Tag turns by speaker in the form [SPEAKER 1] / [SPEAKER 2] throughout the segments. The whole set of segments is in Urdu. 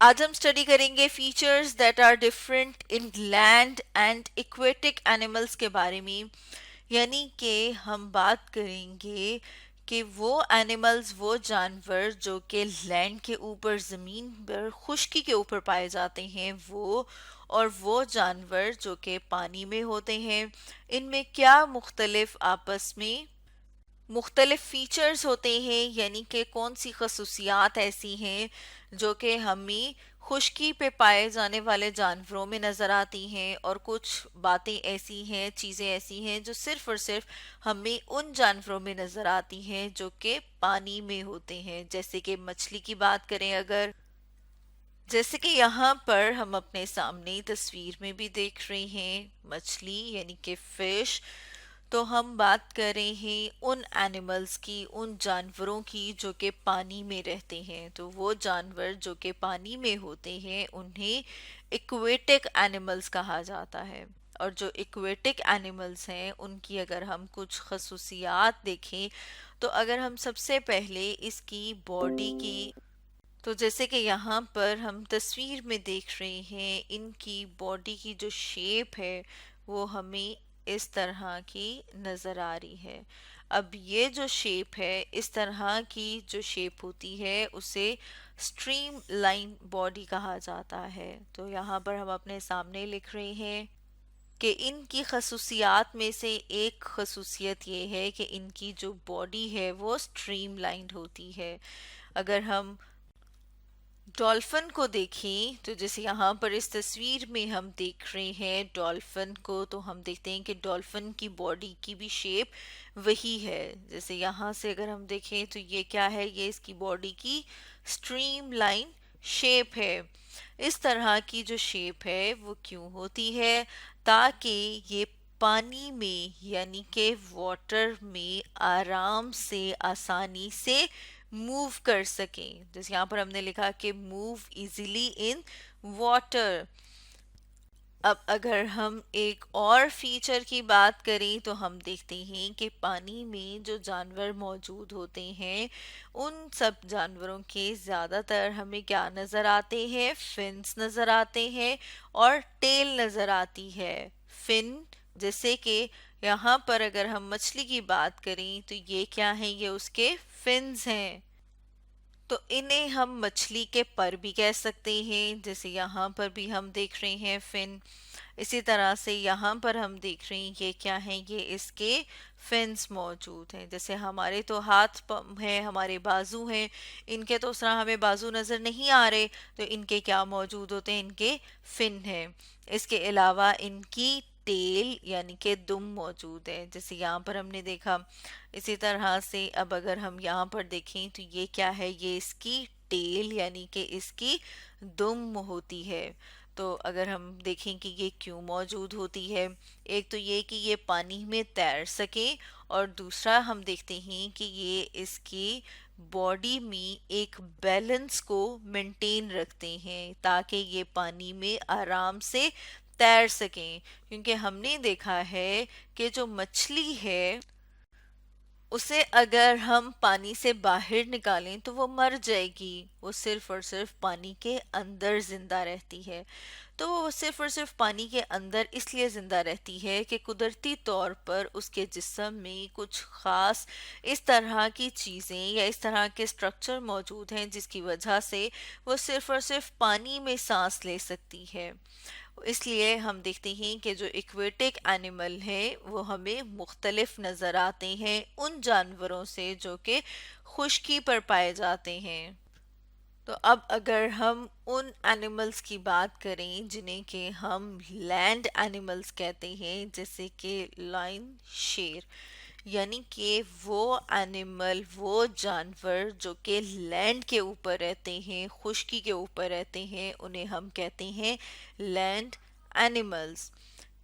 [SPEAKER 1] آج ہم اسٹڈی کریں گے features that are different in land and aquatic animals کے بارے میں. یعنی کہ ہم بات کریں گے کہ وہ اینیملز، وہ جانور جو کہ لینڈ کے اوپر، زمین پر، خشکی کے اوپر پائے جاتے ہیں، وہ جانور جو کہ پانی میں ہوتے ہیں، ان میں کیا آپس میں مختلف فیچرز ہوتے ہیں. یعنی کہ کون سی خصوصیات ایسی ہیں جو کہ ہمیں خشکی پہ پائے جانے والے جانوروں میں نظر آتی ہیں، اور کچھ باتیں ایسی ہیں، چیزیں ایسی ہیں جو صرف اور صرف ہمیں ان جانوروں میں نظر آتی ہیں جو کہ پانی میں ہوتے ہیں. جیسے کہ مچھلی کی بات کریں اگر، جیسے کہ یہاں پر ہم اپنے سامنے تصویر میں بھی دیکھ رہے ہیں مچھلی یعنی کہ فش. تو ہم بات کر رہے ہیں ان اینیملز کی، ان جانوروں کی جو کہ پانی میں رہتے ہیں. تو وہ جانور جو کہ پانی میں ہوتے ہیں انہیں ایکویٹک اینیملز کہا جاتا ہے. اور جو ایکویٹک اینیملز ہیں ان کی اگر ہم کچھ خصوصیات دیکھیں تو اگر ہم سب سے پہلے اس کی باڈی کی، تو جیسے کہ یہاں پر ہم تصویر میں دیکھ رہے ہیں ان کی باڈی کی جو شیپ ہے وہ ہمیں اس طرح کی نظر آ رہی ہے. اب یہ جو شیپ ہے، اس طرح کی جو شیپ ہوتی ہے اسے سٹریم لائن باڈی کہا جاتا ہے. تو یہاں پر ہم اپنے سامنے لکھ رہے ہیں کہ ان کی خصوصیات میں سے ایک خصوصیت یہ ہے کہ ان کی جو باڈی ہے وہ سٹریم لائنڈ ہوتی ہے. اگر ہم ڈولفن کو دیکھیں تو جیسے یہاں پر اس تصویر میں ہم دیکھ رہے ہیں ڈولفن کو، تو ہم دیکھتے ہیں کہ ڈولفن کی باڈی کی بھی شیپ وہی ہے. جیسے یہاں سے اگر ہم دیکھیں تو یہ کیا ہے، یہ اس کی باڈی کی سٹریم لائن شیپ ہے. اس طرح کی جو شیپ ہے وہ کیوں ہوتی ہے؟ تاکہ یہ پانی میں یعنی کہ واٹر میں آرام سے، آسانی سے موو کر سکیں. جیسے یہاں پر ہم نے لکھا کہ موو ایزیلی ان واٹر. اب اگر ہم ایک اور فیچر کی بات کریں تو ہم دیکھتے ہیں کہ پانی میں جو جانور موجود ہوتے ہیں ان سب جانوروں کے زیادہ تر ہمیں کیا نظر آتے ہیں؟ فنس نظر آتے ہیں اور ٹیل نظر آتی ہے. فن، جیسے کہ یہاں پر اگر ہم مچھلی کی بات کریں تو یہ کیا ہیں؟ یہ اس کے فنز ہیں. تو انہیں ہم مچھلی کے پر بھی کہہ سکتے ہیں. جیسے یہاں پر بھی ہم دیکھ رہے ہیں فن. اسی طرح سے یہاں پر ہم دیکھ رہے ہیں یہ کیا ہیں؟ یہ اس کے فنس موجود ہیں. جیسے ہمارے تو ہاتھ ہیں، ہمارے بازو ہیں، ان کے تو اس طرح ہمیں بازو نظر نہیں آ رہے، تو ان کے کیا موجود ہوتے ہیں؟ ان کے فن ہیں. اس کے علاوہ ان کی ٹیل یعنی کہ دم موجود ہے، جیسے یہاں پر ہم نے دیکھا. اسی طرح سے اب اگر ہم یہاں پر دیکھیں تو یہ کیا ہے؟ یہ اس کی ٹیل یعنی کہ اس کی دم ہوتی ہے. تو اگر ہم دیکھیں کہ یہ کیوں موجود ہوتی ہے، ایک تو یہ کہ یہ پانی میں تیر سکیں، اور دوسرا ہم دیکھتے ہیں کہ یہ اس کی باڈی میں ایک بیلنس کو مینٹین رکھتے ہیں تاکہ یہ پانی میں آرام سے تیر سکیں. کیونکہ ہم نے دیکھا ہے کہ جو مچھلی ہے اسے اگر ہم پانی سے باہر نکالیں تو وہ مر جائے گی. وہ صرف اور صرف پانی کے اندر زندہ رہتی ہے. تو وہ صرف اور صرف پانی کے اندر اس لیے زندہ رہتی ہے کہ قدرتی طور پر اس کے جسم میں کچھ خاص اس طرح کی چیزیں یا اس طرح کے سٹرکچر موجود ہیں جس کی وجہ سے وہ صرف اور صرف پانی میں سانس لے سکتی ہے. اس لیے ہم دیکھتے ہیں کہ جو ایکویٹک اینیمل ہیں وہ ہمیں مختلف نظر آتے ہیں ان جانوروں سے جو کہ خشکی پر پائے جاتے ہیں. تو اب اگر ہم ان اینیملز کی بات کریں جنہیں کہ ہم لینڈ اینیملز کہتے ہیں، جیسے کہ لائن، شیر، یعنی کہ وہ اینیمل، وہ جانور جو کہ لینڈ کے اوپر رہتے ہیں، خشکی کے اوپر رہتے ہیں، انہیں ہم کہتے ہیں لینڈ اینیملز.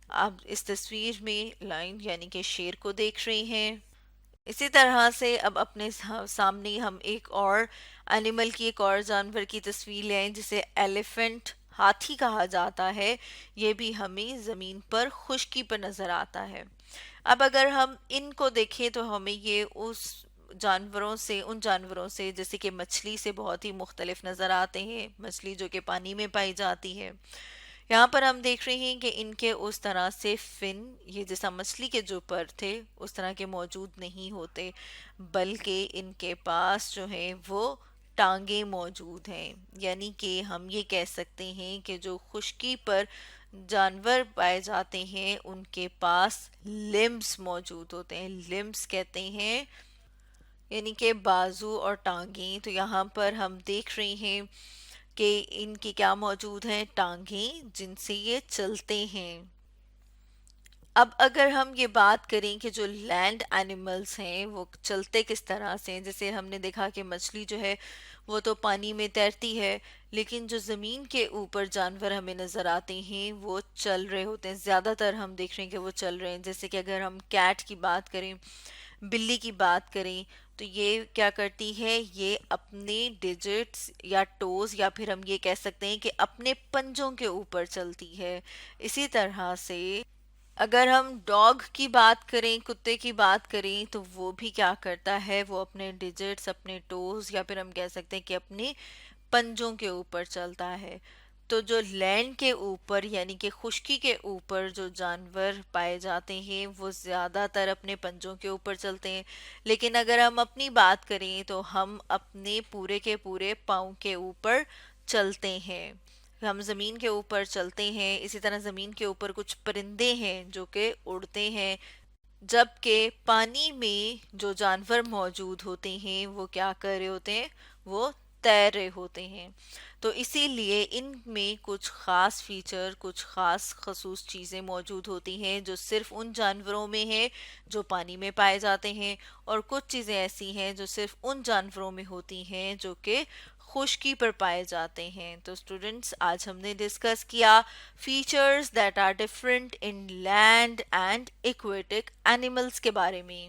[SPEAKER 1] آپ اس تصویر میں لائن یعنی کہ شیر کو دیکھ رہے ہیں. اسی طرح سے اب اپنے سامنے ہم ایک اور اینیمل کی، ایک اور جانور کی تصویر لیں جسے ایلیفنٹ، ہاتھی کہا جاتا ہے. یہ بھی ہمیں زمین پر خشکی پر نظر آتا ہے. اب اگر ہم ان کو دیکھیں تو ہمیں یہ اس جانوروں سے ان جانوروں سے جیسے کہ مچھلی سے بہت ہی مختلف نظر آتے ہیں، مچھلی جو کہ پانی میں پائی جاتی ہے۔ یہاں پر ہم دیکھ رہے ہیں کہ ان کے اس طرح سے فن، یہ جیسا مچھلی کے جو پر تھے اس طرح کے موجود نہیں ہوتے، بلکہ ان کے پاس جو ہے وہ ٹانگیں موجود ہیں۔ یعنی کہ ہم یہ کہہ سکتے ہیں کہ جو خشکی پر جانور پائے جاتے ہیں ان کے پاس لمبس موجود ہوتے ہیں۔ لمبس کہتے ہیں یعنی کہ بازو اور ٹانگیں۔ تو یہاں پر ہم دیکھ رہے ہیں کہ ان کی کیا موجود ہیں، ٹانگیں جن سے یہ چلتے ہیں۔ اب اگر ہم یہ بات کریں کہ جو لینڈ اینیملز ہیں وہ چلتے کس طرح سے ہیں، جیسے ہم نے دیکھا کہ مچھلی جو ہے وہ تو پانی میں تیرتی ہے، لیکن جو زمین کے اوپر جانور ہمیں نظر آتے ہیں وہ چل رہے ہوتے ہیں، زیادہ تر ہم دیکھ رہے ہیں کہ وہ چل رہے ہیں۔ جیسے کہ اگر ہم کیٹ کی بات کریں، بلی کی بات کریں، تو یہ کیا کرتی ہے، یہ اپنے ڈیجٹس یا ٹوز یا پھر ہم یہ کہہ سکتے ہیں کہ اپنے پنجوں کے اوپر چلتی ہے۔ اسی طرح سے اگر ہم ڈاگ کی بات کریں، کتے کی بات کریں، تو وہ بھی کیا کرتا ہے، وہ اپنے ڈیجٹس، اپنے ٹوز یا پھر ہم کہہ سکتے ہیں کہ اپنے پنجوں کے اوپر چلتا ہے۔ تو جو لینڈ کے اوپر یعنی کہ خشکی کے اوپر جو جانور پائے جاتے ہیں وہ زیادہ تر اپنے پنجوں کے اوپر چلتے ہیں، لیکن اگر ہم اپنی بات کریں تو ہم اپنے پورے کے پورے پاؤں کے اوپر چلتے ہیں، ہم زمین کے اوپر چلتے ہیں۔ اسی طرح زمین کے اوپر کچھ پرندے ہیں جو کہ اڑتے ہیں، جبکہ پانی میں جو جانور موجود ہوتے ہیں وہ کیا کر رہے ہوتے ہیں، وہ تیر رہے ہوتے ہیں۔ تو اسی لیے ان میں کچھ خاص فیچر، کچھ خاص خصوص چیزیں موجود ہوتی ہیں جو صرف ان جانوروں میں ہیں جو پانی میں پائے جاتے ہیں، اور کچھ چیزیں ایسی ہیں جو صرف ان جانوروں میں ہوتی ہیں جو کہ خشکی پر پائے جاتے ہیں۔ تو اسٹوڈنٹس، آج ہم نے ڈسکس کیا features that are different in land and aquatic animals کے بارے میں۔